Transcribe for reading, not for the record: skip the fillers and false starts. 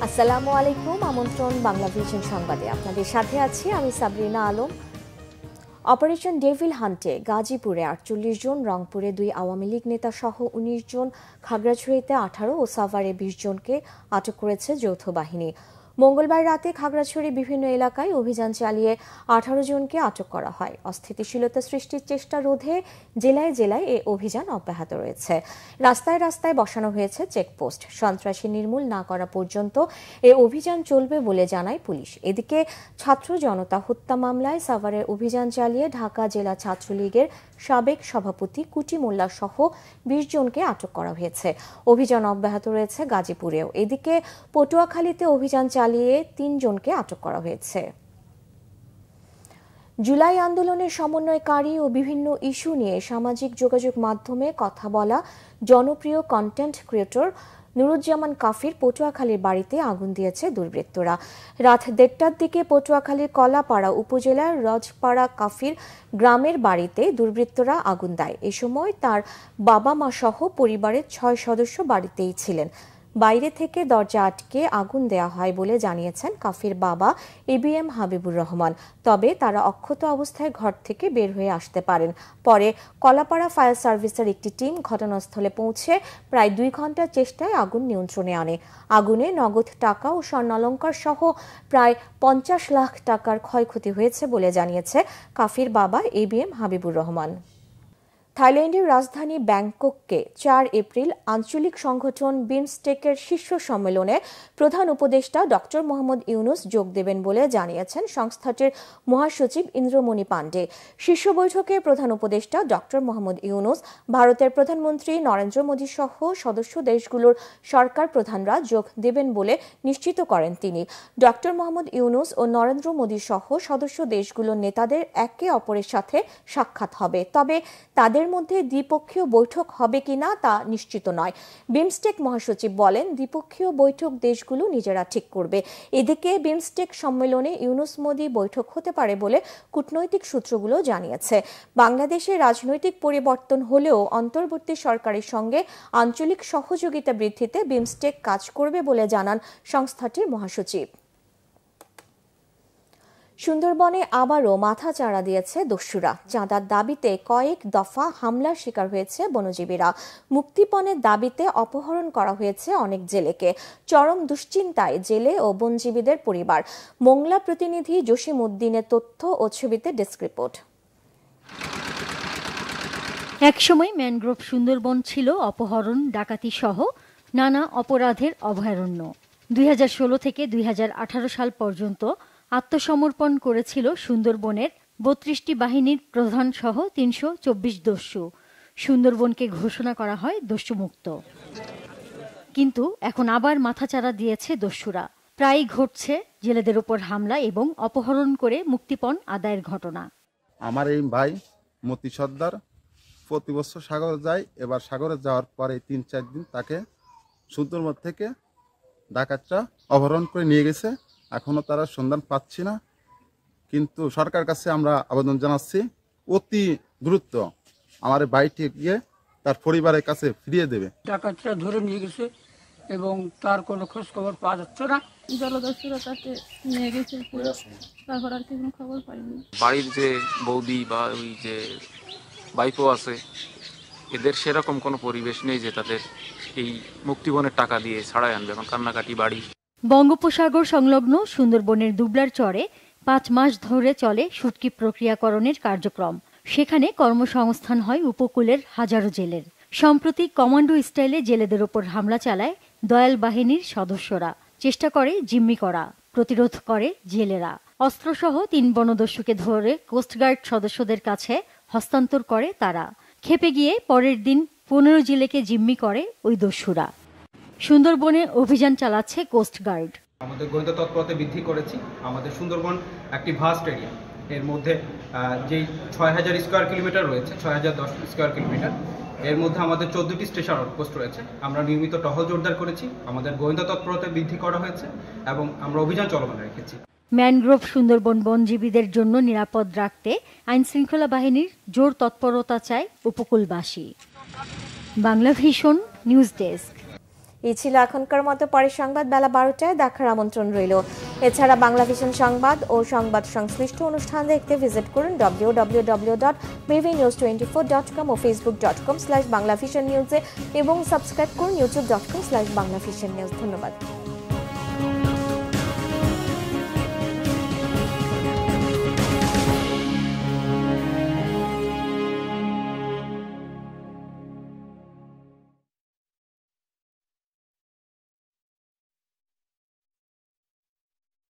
আসসালামু আলাইকুম। আমন্ত্রণ বাংলা ভিশন সংবাদে আপনাদের সাথে আছি আমি সাবরিনা আলম। অপারেশন ডেভিল হান্টে গাজীপুরে ৪৮ জন, রংপুরে ২ আওয়ামী লীগ নেতা সহ ১৯ জন, খাগড়াছড়িতে ১৮ ও সাভারে ২০ জনকে আটক করেছে যৌথ বাহিনী। মঙ্গলবার রাতে খাগড়াছড়ি বিভিন্ন এলাকায় অভিযান চালিয়ে ১৮ জনকে আটক করা হয়। অস্থিতিশীলতা সৃষ্টির চেষ্টা রোধে জেলায় জেলায় এ অভিযান অব্যাহত রয়েছে। রাস্তায় রাস্তায় বসানো হয়েছে চেকপোস্ট। সন্ত্রাসী নির্মূল না করা পর্যন্ত এ অভিযান চলবে বলে জানায় পুলিশ। এদিকে ছাত্র জনতা হত্যা মামলায় সাভারে অভিযান চালিয়ে ঢাকা জেলা ছাত্রলীগের সাবেক সভাপতি কুটি মোল্লা সহ ২০ জনকে আটক করা হয়েছে। অভিযান অব্যাহত রয়েছে গাজীপুরেও। এদিকে পটুয়াখালীতে অভিযান চালিয়ে ৩ জনকে আটক করা হয়েছে। জুলাই আন্দোলনের সমন্বয়কারী ও বিভিন্ন ইস্যু নিয়ে সামাজিক যোগাযোগ মাধ্যমে কথা বলা জনপ্রিয় কন্টেন্ট ক্রিয়েটর নুরুজ্জামান কাফির পটুয়াখালীর বাড়িতে আগুন দিয়েছে দুর্বৃত্তরা। রাত ১:৩০টার দিকে পটুয়াখালীর কলাপাড়া উপজেলার রজপাড়া কাফির গ্রামের বাড়িতে দুর্বৃত্তরা আগুন দেয়। এ সময় তার বাবা মা সহ পরিবারের ৬ সদস্য বাড়িতেই ছিলেন। বাইরে থেকে দরজা আটকে আগুন দেয়া হয় বলে জানিয়েছেন কাফির বাবা এবিএম হাবিবুর রহমান। তবে তারা অক্ষত অবস্থায় ঘর থেকে বের হয়ে আসতে পারেন। পরে কলাপাড়া ফায়ার সার্ভিসের একটি টিম ঘটনাস্থলে পৌঁছে প্রায় ২ ঘন্টার চেষ্টায় আগুন নিয়ন্ত্রণে আনে। আগুনে নগদ টাকা ও স্বর্ণালংকার সহ প্রায় ৫০ লাখ টাকার ক্ষয়ক্ষতি হয়েছে বলে জানিয়েছে কাফির বাবা এবিএম হাবিবুর রহমান। থাইল্যান্ডের রাজধানী ব্যাংককে ৪ এপ্রিল আঞ্চলিক সংগঠন বিমস্টেকের শীর্ষ সম্মেলনে প্রধান উপদেষ্টা ডক্টর মোহাম্মদ ইউনুস যোগ দেবেন বলে জানিয়েছেন সংস্থাটির মহাসচিব ইন্দ্রমণি পাণ্ডে। শীর্ষ বৈঠকে প্রধান উপদেষ্টা ডক্টর মোহাম্মদ ইউনুস, ভারতের প্রধানমন্ত্রী নরেন্দ্র মোদী সহ সদস্য দেশগুলোর সরকার প্রধানরা যোগ দেবেন বলে নিশ্চিত করেন তিনি। ডক্টর মোহাম্মদ ইউনুস ও নরেন্দ্র মোদী সহ সদস্য দেশগুলোর নেতাদের একে অপরের সাথে সাক্ষাৎ হবে, তবে তাদের মধ্যে দ্বিপক্ষীয় বৈঠক হবে কিনা তা নিশ্চিত নয়। বিমস্টেক মহাসচিব বলেন, দ্বিপক্ষীয় বৈঠক দেশগুলো নিজেরা ঠিক করবে। এদিকে বিমস্টেক সম্মেলনে ইউনুস মোদী বৈঠক হতে পারে বলে কূটনৈতিক সূত্রগুলো জানিয়েছে। বাংলাদেশে রাজনৈতিক পরিবর্তন হলেও অন্তর্বর্তী সরকারের সঙ্গে আঞ্চলিক সহযোগিতা বৃদ্ধিতে বিমস্টেক কাজ করবে বলে জানান সংস্থাটির মহাসচিব। সুন্দরবনে আবারও মাথাচাড়া দিয়েছে দস্যুরা। চাঁদার দাবিতে কয়েক দফা হামলার শিকার হয়েছে বনজীবীরা। মুক্তিপণের দাবিতে অপহরণ করা হয়েছে অনেক জেলেকে। চরম দুশ্চিন্তায় জেলে ও বনজীবীদের পরিবার। মোংলা প্রতিনিধি জসিম উদ্দিনের তথ্য ও ছবিতে ডেস্ক রিপোর্ট। একসময় ম্যানগ্রোভ সুন্দরবন ছিল অপহরণ, ডাকাতি সহ নানা অপরাধের অভয়ারণ্য। ২০১৬ থেকে ২০১৮ সাল পর্যন্ত আত্মসমর্পণ করেছিল সুন্দরবনের ৩২টি বাহিনীর প্রধান সহ ৩২৪ দস্যু। সুন্দরবনকে ঘোষণা করা হয় দস্যুমুক্ত। কিন্তু এখন আবার মাথাচাড়া দিয়েছে দস্যুরা। প্রায়ই ঘটছে জেলেদের উপর হামলা এবং অপহরণ করে মুক্তিপণ আদায়ের ঘটনা। আমার এই ভাই মতি সর্দার প্রতি বছর সাগরে যায়। এবার সাগরে যাওয়ার পরে ৩-৪ দিন তাকে সুন্দরবন থেকে ডাকাতরা অপহরণ করে নিয়ে গেছে। এখনো তারা সন্ধান পাচ্ছি না, কিন্তু সরকার কাছে আমরা আবেদন জানাচ্ছি অতি দ্রুত আমার ভাইটি গিয়ে তার পরিবারের কাছে ফিরিয়ে দেবে। ডাকাতরা ধরে নিয়ে গেছে এবং তার কোনো খোঁজ খবর পাওয়া যাচ্ছে না। জলদস্যুরা তাকে নিয়ে গেছে, তারপর আর কোনো খবর পাইনি। বাড়ির যে বৌদি বা ওই যে বাইকও আছে, এদের সেরকম কোনো পরিবেশ নেই যে তাদের এই মুক্তিপণের টাকা দিয়ে ছাড়াই আনবে। এখন কান্নাকাটি বাড়ি। বঙ্গোপসাগর সংলগ্ন সুন্দরবনের দুবলার চরে ৫ মাস ধরে চলে শুটকি প্রক্রিয়াকরণের কার্যক্রম। সেখানে কর্মসংস্থান হয় উপকূলের হাজারো জেলের। সম্প্রতি কমান্ডো স্টাইলে জেলেদের ওপর হামলা চালায় দয়াল বাহিনীর সদস্যরা। চেষ্টা করে জিম্মি করা, প্রতিরোধ করে জেলেরা। অস্ত্রসহ ৩ বনদস্যুকে ধরে কোস্টগার্ড সদস্যদের কাছে হস্তান্তর করে তারা। খেপে গিয়ে পরের দিন ১৫ জেলেকে জিম্মি করে ওই দস্যুরা। সুন্দরবনে অভিযান চালাচ্ছে কোস্টগার্ড। আমাদের গোয়েন্দা তৎপরতা বৃদ্ধি করেছি। আমাদের সুন্দরবন একটি ভাস্ট এরিয়া। এর মধ্যে যেই ৬,০০০ স্কোয়ার কিলোমিটার রয়েছে, ৬,০১০ স্কোয়ার কিলোমিটার, এর মধ্যে আমাদের ১৪টি স্টেশন আউটপোস্ট রয়েছে। আমরা নিয়মিত টহল জোরদার করেছি, আমাদের গোয়েন্দা তৎপরতা বৃদ্ধি করা হয়েছে এবং আমরা অভিযান চলমান রেখেছি। ম্যানগ্রোভ সুন্দরবন বনজীবীদের জন্য নিরাপদ রাখতে আইনশৃঙ্খলা বাহিনীর জোর তৎপরতা চায় উপকূলবাসী। Bangla vision news desk. এই ছিল এখনকার মতো, পরের সংবাদ বেলা 12টায় দেখার আমন্ত্রণ রইল। এছাড়া বাংলা ভিশন সংবাদ ও সংবাদ সংশ্লিষ্ট অনুষ্ঠান দেখতে ভিজিট করুন www.bvnews24.com ও facebook.com/banglavisionnews এবং সাবস্ক্রাইব করুন youtube.com/banglavisionnews। ধন্যবাদ।